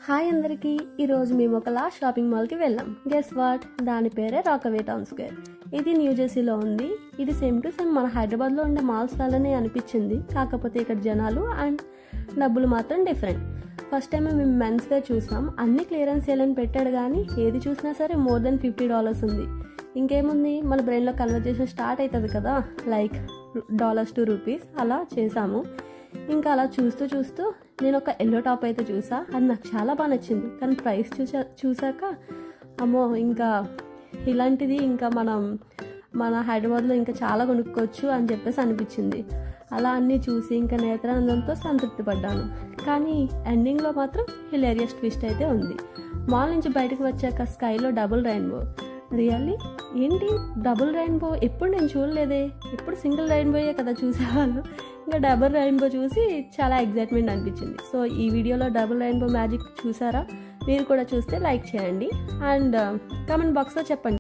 Hi అందరికీ, ఈరోజు మేము ఒక లాస్ట్ షాపింగ్ మాల్కి వెళ్ళాం. గెస్ వాట్, దాని పేరే రాకవే టౌన్ స్క్వేర్. ఇది న్యూజెర్సీలో ఉంది. ఇది సేమ్ టు సేమ్ మన హైదరాబాద్లో ఉండే మాల్స్ లాగానే అనిపించింది. కాకపోతే ఇక్కడ జనాలు అండ్ డబ్బులు మాత్రం డిఫరెంట్. ఫస్ట్ టైం మేము మెన్స్ వేర్ చూసాం. అన్ని క్లియరెన్స్ సేల్ అని పెట్టాడు, కానీ ఏది చూసినా సరే మోర్ దెన్ $50 ఉంది. ఇంకేముంది, మన బ్రెయిన్లో కన్వర్జేషన్ స్టార్ట్ అవుతుంది కదా, లైక్ $to రూపీస్ అలా చేసాము. ఇంకా అలా చూస్తూ చూస్తూ నేను ఒక ఎల్లో టాప్ అయితే చూసా. అది నాకు చాలా బాగా నచ్చింది. కానీ ప్రైస్ చూసాక అమ్మో, ఇంకా ఇలాంటిది ఇంకా మన హైదరాబాద్లో ఇంకా చాలా కొనుక్కోవచ్చు అని చెప్పేసి అనిపించింది. అలా అన్నీ చూసి ఇంకా నేత్రానందంతో సంతృప్తి పడ్డాను. కానీ ఎండింగ్లో మాత్రం హిలేరియస్ ట్విస్ట్ అయితే ఉంది. మాల్ నుంచి బయటకు వచ్చాక స్కైలో డబుల్ రెయిన్బో. రియల్లీ ఏంటి డబుల్ రెయిన్బో? ఎప్పుడు నేను చూడలేదే. ఎప్పుడు సింగిల్ రెయిన్బోయే కదా చూసేవాళ్ళు. ఇంకా డబుల్ రెయిన్బో చూసి చాలా ఎగ్జైట్మెంట్ అనిపించింది. సో ఈ వీడియోలో డబుల్ రెయిన్బో మ్యాజిక్ చూసారా? మీరు కూడా చూస్తే లైక్ చేయండి అండ్ కామెంట్ బాక్స్లో చెప్పండి.